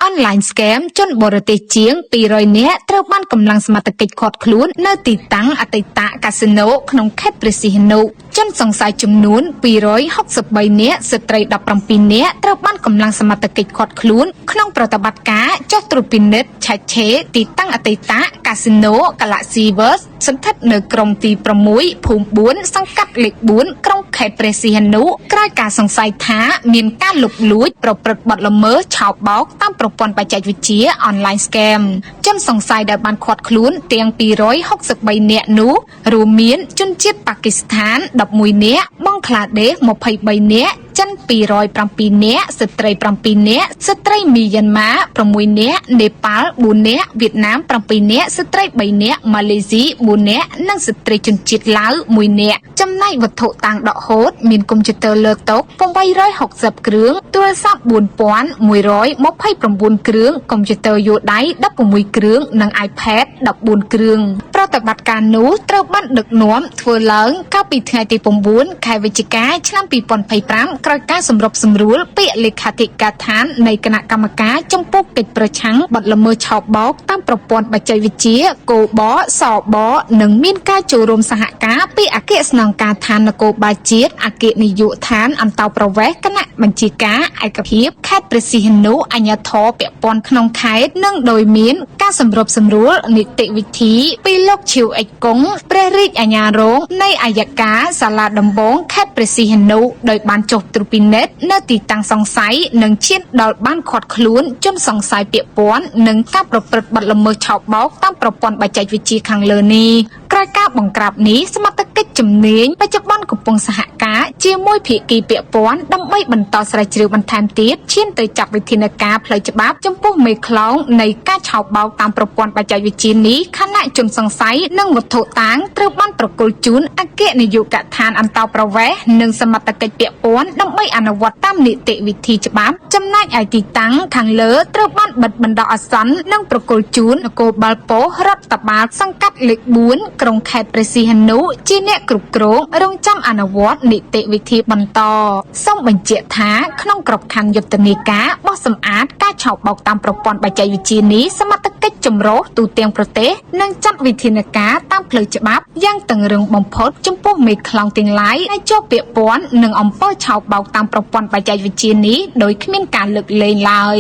online scam ជនបរទេសជាង200នាក់ត្រូវបានកម្លាំងសមត្ថកិច្ចឃាត់ខ្លួននៅទីតាំងអតីតកាស៊ីណូក្នុងខេត្តព្រះសីហនុជនសង្ស័យចំនួន263នាក់ស្ត្រី17នាក់ត្រូវបានកម្លាំងសមត្ថកិច្ចឃាត់ខ្លួនក្នុងប្រតិបត្តិការចុះត្រួតពិនិត្យឆែកឆេរទីតាំងអតីតកាស៊ីណូ Galaxy World ស្ថិតនៅក្រុងទី6ភូមិ4សង្កាត់លេខ4ក្រុងខេត្តព្រះសីហនុក្រោយការសង្ស័យថាមានការលុបលួចប្រព្រឹត្តបទល្មើសឆោបបោកតាមប្រព័ន្ធបច្ចេកវិទ្យា online scam ជនសង្ស័យដែលបានឃាត់ខ្លួនទាំង263នាក់នោះរួមមានជនជាតិប៉ាគីស្ថាន11នាក់បង់ក្លាដេស23នាក់ចិន207នាក់ស្ត្រី7នាក់ស្ត្រីមីយ៉ាន់ម៉ា6នាក់នេប៉ាល់4នាក់វៀតណាម7នាក់ស្ត្រី3នាក់ម៉ាឡេស៊ី4នាក់និងស្ត្រីជនជាតិឡាវ1នាក់ចំណែកវត្ថុតាំងដកហូតមានកុំព្យូទ័រលើតុ860គ្រឿងទូរស័ព្ទ4129គ្រឿងកុំព្យូទ័រយួរដៃ16គ្រឿងនិង iPad 14គ្រឿងប្រតិបត្តិការនោះត្រូវបានដឹកនាំធ្វើឡើងកាលពីថ្ងៃទី9ខែវិច្ឆិកាឆ្នាំ2025ក្រោយការសម្របសម្រួលពាក្យលេខាធិការដ្ឋាននៃគណៈកម្មការចំពោះកិច្ចប្រឆាំងបទល្មើសឆោបបោកតាមប្រព័ន្ធបច្ចេកវិទ្យាគោបសបនិងមានការចូលរួមសហការពីអគ្គស្នងការដ្ឋាននគរបាលជាតិអគ្គនាយកដ្ឋានអន្តោប្រវេសន៍គណៈបញ្ជាការឯកភាពខេត្តព្រះសីហនុអាជ្ញាធរពាក់ព័ន្ធក្នុងខេត្តនិងដោយមានការសម្របសម្រួលនីតិវិធីពីលោកឈីវអេកគង់ព្រះរាជអាជ្ញារងនៃអយការសាលាដំបងខេត្តព្រះសីហនុដោយបានចុះត្រួតពិនិត្យនៅទីតាំងសង្ស័យនិងឈានដល់បានឃាត់ខ្លួនជនសង្ស័យពាក់ព័ន្ធនឹងការប្រព្រឹត្តបទល្មើសឆោបបោកតាមប្រព័ន្ធបច្ចេកវិទ្យាខាងលើនេះក្រោយការបង្ក្រាបនេះសមត្ថកិច្ចជំនាញបច្ចុប្បន្នកំពុងសហការជាមួយភាគីពាក់ព័ន្ធដើម្បីបន្តស្រាវជ្រាវបន្ថែមទៀតឈានទៅចាប់វិធានការផ្លូវច្បាប់ចំពោះមេខ្លោងនៃការឆោបបោកតាមប្រព័ន្ធបច្ចេកវិទ្យានេះខណៈជនសង្ស័យនិងវត្ថុតាងត្រូវបានប្រគល់ជូនអគ្គនាយកដ្ឋានអន្តោប្រវេសន៍និងសមត្ថកិច្ចពាក់ព័ន្ធដើម្បីអនុវត្តតាមនីតិវិធីច្បាប់ចំណែកឯទីតាំងខាងលើត្រូវបានបិទបណ្ដោះអាសន្ននិងប្រគល់ជូននគរបាលប៉ុស្តិ៍រដ្ឋបាលសង្កាត់លេខ4ក្រុងខេត្តព្រះសីហនុជាអ្នកគ្រប់គ្រងរងចាំអនុវត្តនីតិវិធីបន្តសូមបញ្ជាក់ថាក្នុងក្របខ័ណ្ឌយុទ្ធនាការបោះសម្អាតការឆោបបោកតាមប្រព័ន្ធបច្ចេកវិទ្យានេះសមត្ថកិច្ចចម្រុះទូទាំងប្រទេសនិងចាត់វិធានការតាមផ្លូវច្បាប់យ៉ាងតឹងរ៉ឹងបំផុតចំពោះមេខ្លោងទាំងឡាយដែលជាប់ពាក់ព័ន្ធនឹងអំពើឆោបបោកតាមប្រព័ន្ធបច្ចេកវិទ្យានេះដោយគ្មានការលើកលែងឡើយ